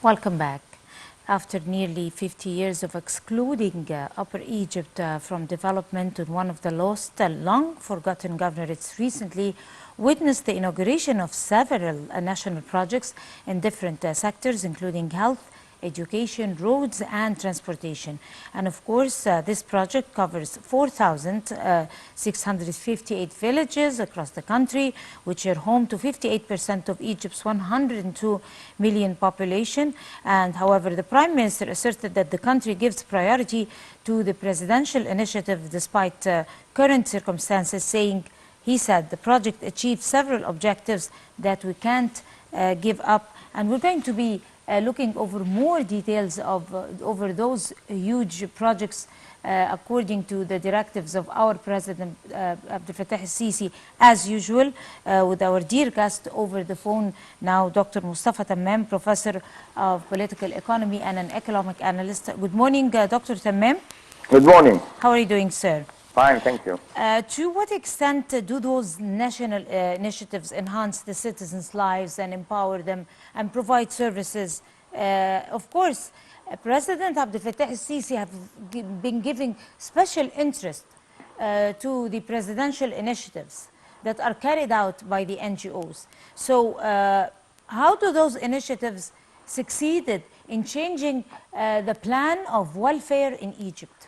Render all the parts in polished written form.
Welcome back. After nearly 50 years of excluding Upper Egypt from development and one of the lost, long-forgotten governorates recently witnessed the inauguration of several national projects in different sectors, including health, education, roads, and transportation. And of course, this project covers 4,658 villages across the country, which are home to 58% of Egypt's 102 million population. And however, the Prime Minister asserted that the country gives priority to the presidential initiative despite current circumstances, saying, he said, the project achieved several objectives that we can't give up. And we're going to be looking over more details of over those huge projects according to the directives of our President Abdel Fattah al-Sisi, as usual, with our dear guest over the phone now, Dr. Mostafa Tammam, Professor of Political Economy and an economic analyst. Good morning, Dr. Tammam. Good morning. How are you doing, sir? Fine, thank you. To what extent do those national initiatives enhance the citizens' lives and empower them and provide services? Of course, President Abdel Fattah al-Sisi have been giving special interest to the presidential initiatives that are carried out by the NGOs. So how do those initiatives succeeded in changing the plan of welfare in Egypt?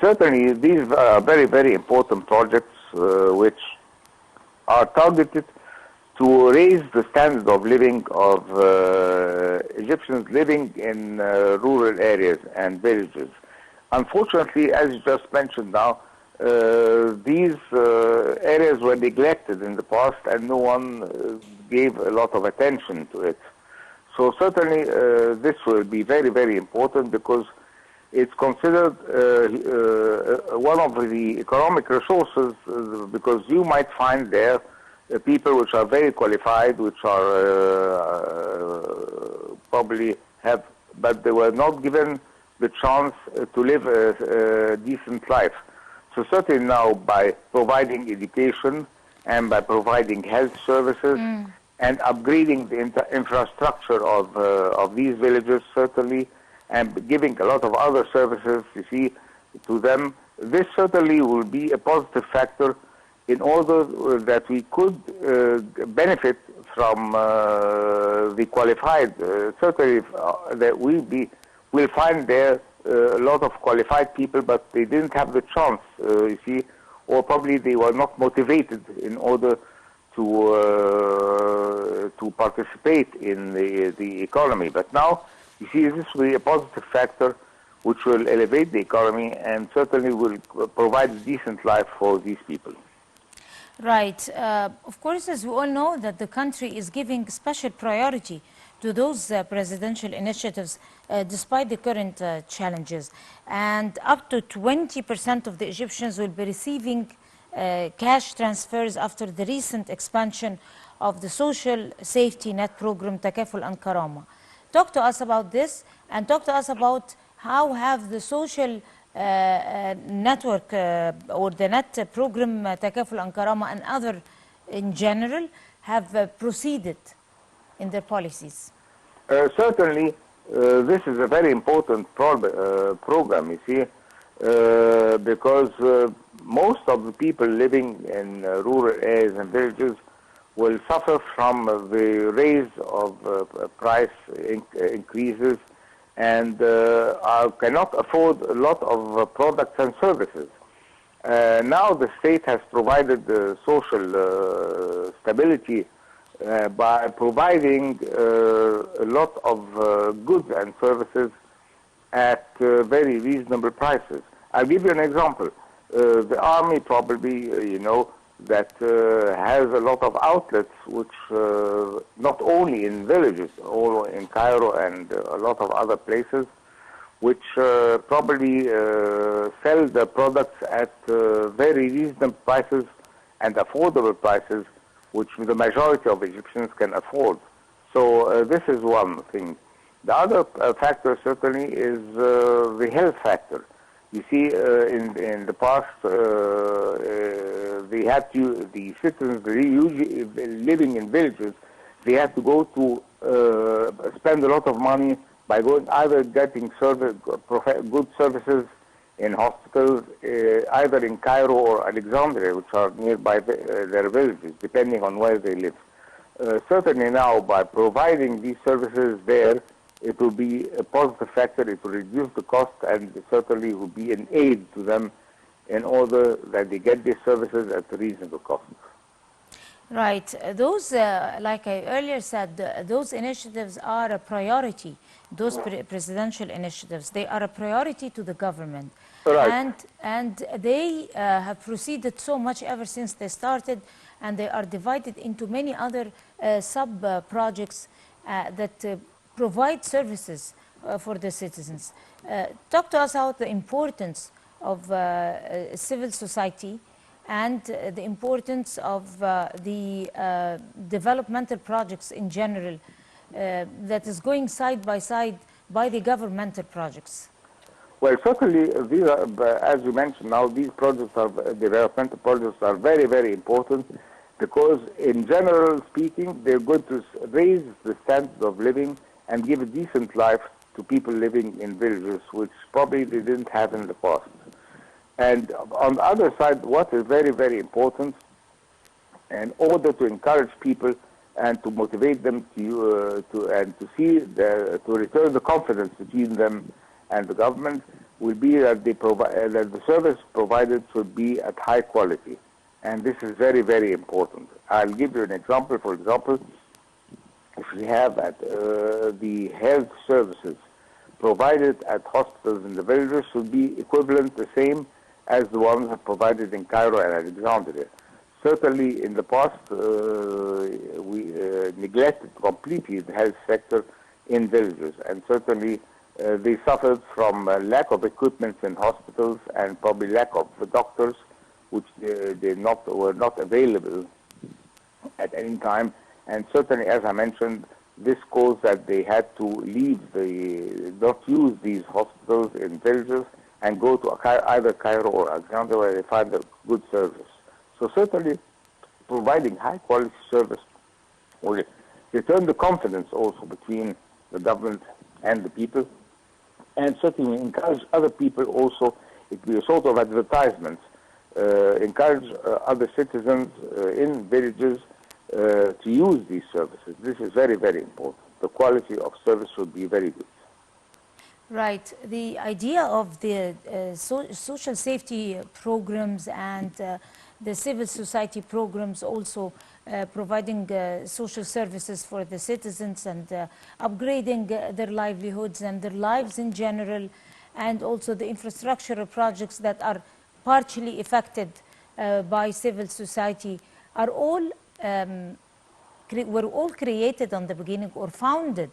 Certainly, these are very, very important projects which are targeted to raise the standard of living of Egyptians living in rural areas and villages. Unfortunately, as you just mentioned now, these areas were neglected in the past and no one gave a lot of attention to it. So certainly this will be very, very important because it's considered one of the economic resources because you might find there people which are very qualified, which are probably have, but they were not given the chance to live a decent life. So certainly now by providing education and by providing health services and upgrading the infrastructure of these villages, certainly, and giving a lot of other services, you see, to them, this certainly will be a positive factor in order that we could benefit from the qualified. Certainly, that we'll find there a lot of qualified people, but they didn't have the chance, you see, or probably they were not motivated in order to participate in the economy. But now, you see, this will be a positive factor which will elevate the economy and certainly will provide a decent life for these people. Right. Of course, as we all know, that the country is giving special priority to those presidential initiatives despite the current challenges. And up to 20% of the Egyptians will be receiving cash transfers after the recent expansion of the social safety net program, Takaful and Karama. Talk to us about this and talk to us about how have the social network or the net program Takaful and Karama and other in general have proceeded in their policies. Certainly, this is a very important program, you see, because most of the people living in rural areas and villages will suffer from the raise of price increases and cannot afford a lot of products and services. Now the state has provided social stability by providing a lot of goods and services at very reasonable prices. I'll give you an example. The army probably, you know, that has a lot of outlets which not only in villages, also in Cairo and a lot of other places, which probably sell the products at very reasonable prices and affordable prices, which the majority of Egyptians can afford. So this is one thing. The other factor certainly is the health factor. You see, in the past, the citizens living in villages, they had to go to spend a lot of money by going either getting good services in hospitals, either in Cairo or Alexandria, which are nearby their villages, depending on where they live. Certainly now, by providing these services there, it will be a positive factor. It will reduce the cost, and it certainly will be an aid to them in order that they get these services at a reasonable cost. Right. Those, like I earlier said, those initiatives are a priority. Those presidential initiatives, they are a priority to the government. Right. And they have proceeded so much ever since they started, and they are divided into many other sub-projects that provide services for the citizens. Talk to us about the importance of civil society and the importance of the developmental projects in general that is going side by side by the governmental projects. Well, certainly, these are, as you mentioned now, these projects are, developmental projects are very, very important because, in general speaking, they're going to raise the standard of living and give a decent life to people living in villages, which probably they didn't have in the past. And on the other side, what is very, very important, in order to encourage people and to motivate them to return the confidence between them and the government, will be that that the service provided should be at high quality, and this is very, very important. I'll give you an example. For example, if we have the health services provided at hospitals in the villages should be equivalent, the same as the ones provided in Cairo and Alexandria. Certainly, in the past, we neglected completely the health sector in villages, and certainly they suffered from lack of equipment in hospitals and probably lack of doctors, which were not available at any time. And certainly, as I mentioned, this caused that they had to not use these hospitals in villages and go to either Cairo or Alexandria where they find a good service. So certainly, providing high-quality service will return the confidence also between the government and the people, and certainly encourage other people also. It will be a sort of advertisement, encourage other citizens in villages to use these services. This is very, very important. The quality of service should be very good. Right. The idea of the social safety programs and the civil society programs also providing social services for the citizens and upgrading their livelihoods and their lives in general, and also the infrastructural projects that are partially affected by civil society are all were all created on the beginning or founded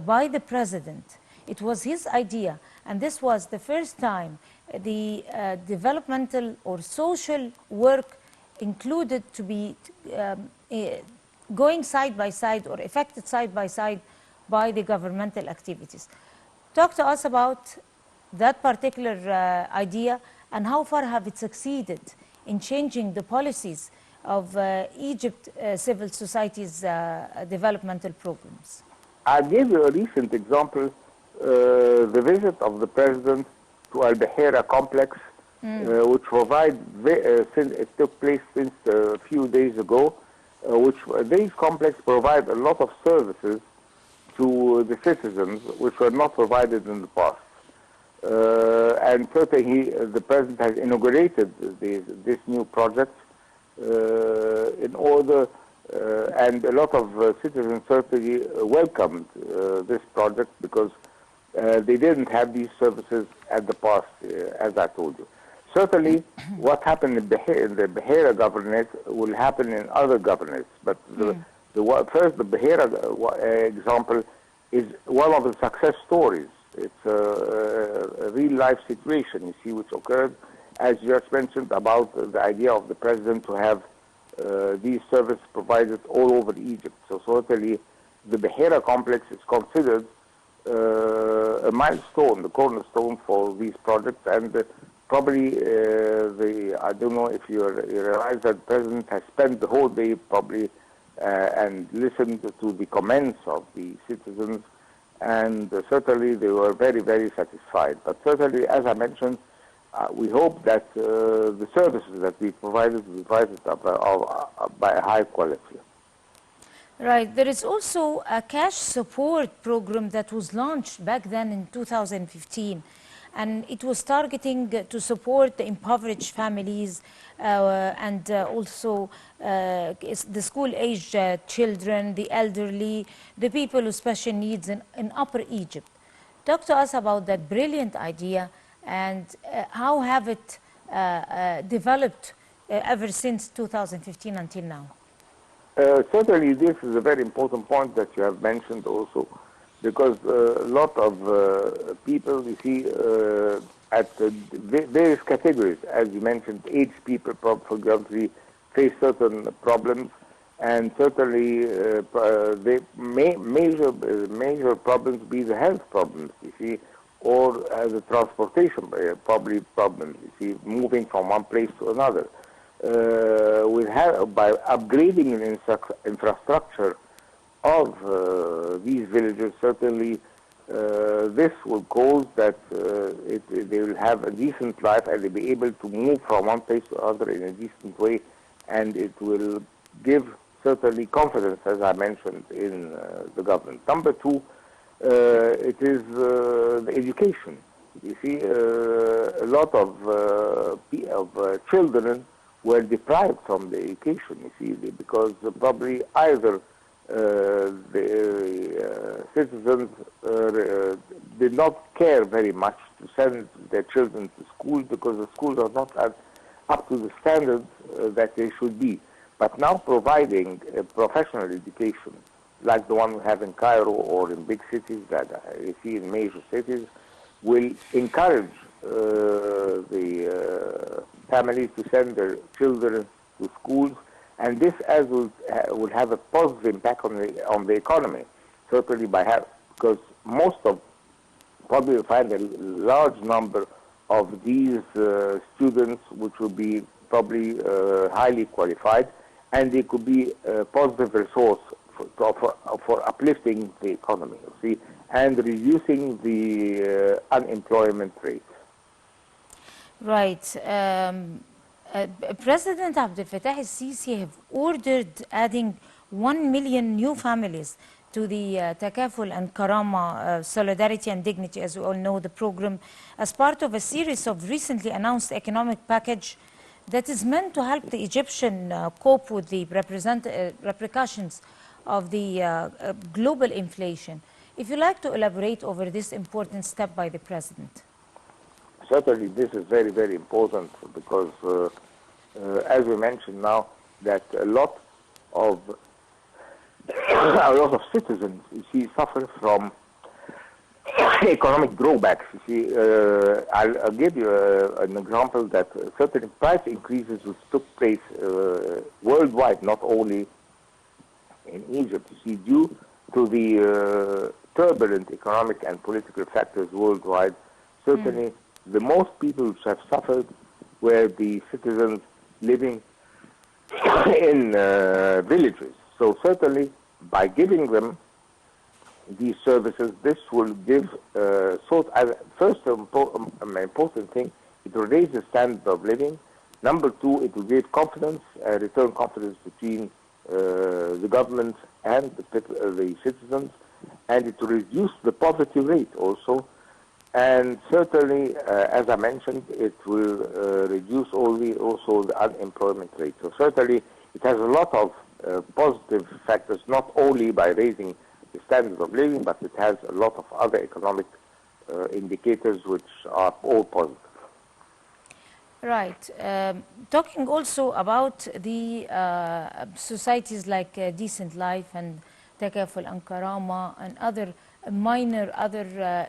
by the president. It was his idea, and this was the first time the developmental or social work included to be going side by side or affected side by side by the governmental activities. Talk to us about that particular idea and how far have it succeeded in changing the policies of Egypt civil society's developmental programs. I'll give you a recent example. The visit of the president to Al Bahira complex, which it took place since a few days ago, these complexes provide a lot of services to the citizens which were not provided in the past. And certainly the president has inaugurated this new project in order, and a lot of citizens certainly welcomed this project because they didn't have these services at the past, as I told you. Certainly, what happened in the Bahira governorate will happen in other governorates. But the Bahira example is one of the success stories. It's a real-life situation, you see, which occurred, as you just mentioned, about the idea of the president to have these services provided all over Egypt. So certainly, the Bahira complex is considered a milestone, the cornerstone for these projects, and probably I don't know if you realize that the president has spent the whole day probably and listened to the comments of the citizens, and certainly they were very, very satisfied. But certainly, as I mentioned, we hope that the services that we provided by a high quality. Right. There is also a cash support program that was launched back then in 2015, and it was targeting to support the impoverished families and also the school-aged children, the elderly, the people with special needs in Upper Egypt. Talk to us about that brilliant idea and how have it developed ever since 2015 until now. Certainly, this is a very important point that you have mentioned also, because a lot of people, you see, at various categories, as you mentioned, aged people, for example, face certain problems, and certainly major problems be the health problems, you see, or the transportation probably problems, you see, moving from one place to another. By upgrading the infrastructure of these villages, certainly this will cause that they will have a decent life and they'll be able to move from one place to another in a decent way, and it will give certainly confidence, as I mentioned, in the government. Number two, it is the education. You see, a lot of children were deprived from the education, you see, because probably either the citizens did not care very much to send their children to school because the schools are not up to the standards that they should be. But now providing a professional education, like the one we have in Cairo or in big cities that you see in major cities, will encourage the families to send their children to schools, and this as will have a positive impact on the economy. Certainly because most of probably will find a large number of these students which will be probably highly qualified, and they could be a positive resource for uplifting the economy, you see, and reducing the unemployment rate. Right. President Abdel Fattah al-Sisi have ordered adding 1 million new families to the Takaful and Karama Solidarity and Dignity, as we all know, the program, as part of a series of recently announced economic package that is meant to help the Egyptian cope with the repercussions of the global inflation. If you'd like to elaborate over this important step by the President. Certainly, this is very, very important because, as we mentioned now, that a lot of citizens, you see, suffer from economic drawbacks. You see, I'll give you an example that certain price increases which took place worldwide, not only in Egypt. You see, due to the turbulent economic and political factors worldwide, certainly the most people which have suffered were the citizens living in villages. So certainly, by giving them these services, this will give first important thing, it will raise the standard of living. Number two, it will give confidence, return confidence between the government and the citizens, and it will reduce the poverty rate also. And certainly, as I mentioned, it will reduce also the unemployment rate. So certainly, it has a lot of positive factors, not only by raising the standard of living, but it has a lot of other economic indicators which are all positive. Right. Talking also about the societies like Decent Life and Takaful and Karama and other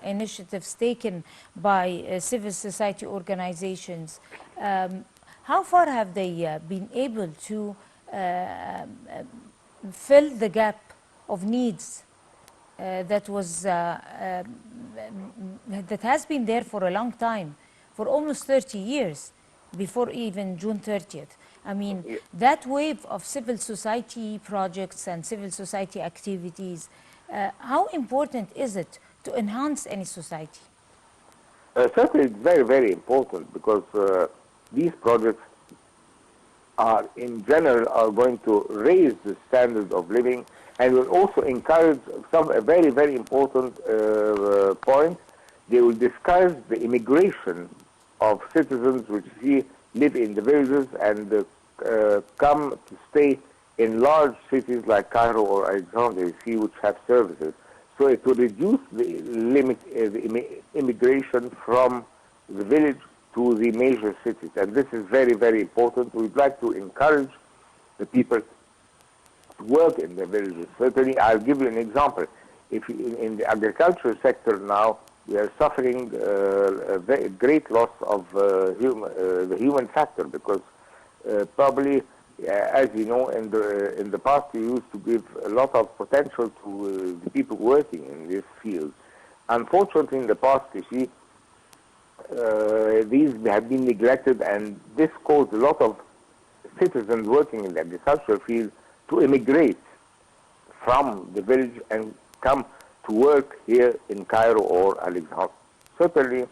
initiatives taken by civil society organizations, how far have they been able to fill the gap of needs that has been there for a long time, for almost 30 years, before even June 30th? I mean, Yeah. that wave of civil society projects and civil society activities, how important is it to enhance any society? Certainly, it's very, very important because these projects are, in general, are going to raise the standard of living and will also encourage some a very, very important point. They will discourage the immigration of citizens which live in the villages and come to stay in large cities like Cairo or Alexandria, which have services. So it will reduce the immigration from the village to the major cities. And this is very, very important. We'd like to encourage the people to work in the villages. Certainly, I'll give you an example. If you, in the agricultural sector now, we are suffering a very great loss of the human factor because probably, as you know, in the past, we used to give a lot of potential to the people working in this field. Unfortunately, in the past, you see, these have been neglected, and this caused a lot of citizens working in the agricultural field to immigrate from the village and come to work here in Cairo or Alexandria. Certainly,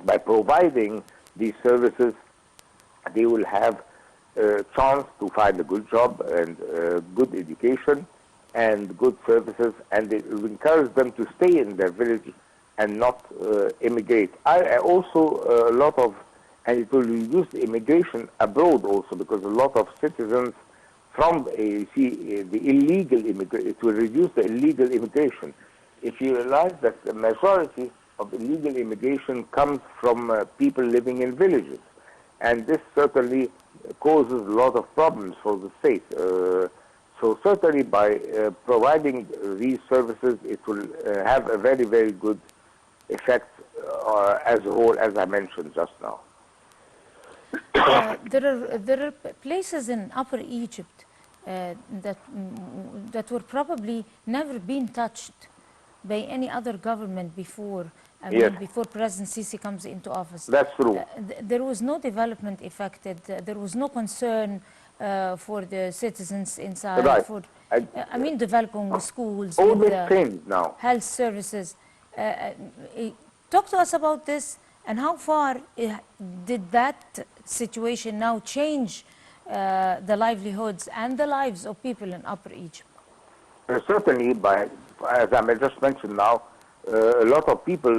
by providing these services, they will have a chance to find a good job and good education and good services, and it will encourage them to stay in their village and not immigrate. I also a lot of, and it will reduce the immigration abroad also because a lot of citizens from the illegal immigration, it will reduce the illegal immigration. If you realize that the majority of illegal immigration comes from people living in villages, and this certainly causes a lot of problems for the state. So certainly by providing these services, it will have a very, very good effect as a whole, as I mentioned just now. There are places in Upper Egypt that were probably never been touched by any other government before. I Yes. mean, before President Sisi comes into office. That's true. There was no development affected. There was no concern for the citizens inside. Right. For, I mean, developing schools, All with this changed now. health services. Talk to us about this and how far did that situation now change the livelihoods and the lives of people in Upper Egypt? Certainly, as I just mentioned now, a lot of people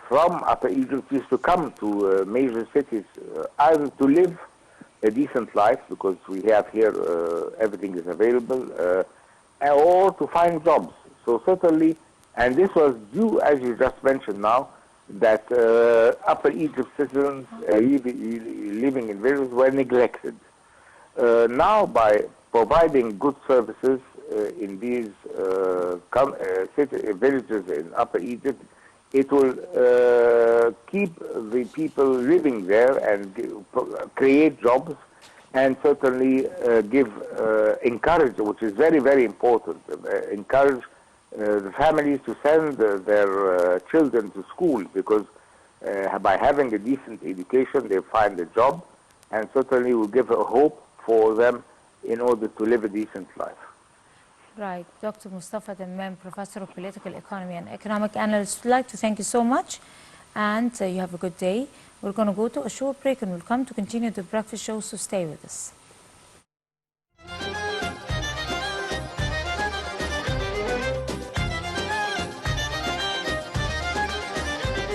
from Upper Egypt used to come to major cities either to live a decent life because we have here everything is available, or to find jobs. So certainly, and this was due, as you just mentioned now, that Upper Egypt citizens living in villages were neglected. Now, by providing good services in these villages in Upper Egypt, it will keep the people living there and create jobs, and certainly encourage, which is very, very important, encourage the families to send their children to school because by having a decent education, they find a job, and certainly will give a hope for them in order to live a decent life. Right. Dr. Mostafa Tammam, Professor of Political Economy and Economic Analyst, would like to thank you so much, and you have a good day. We're going to go to a short break and we'll come to continue the breakfast show, so stay with us.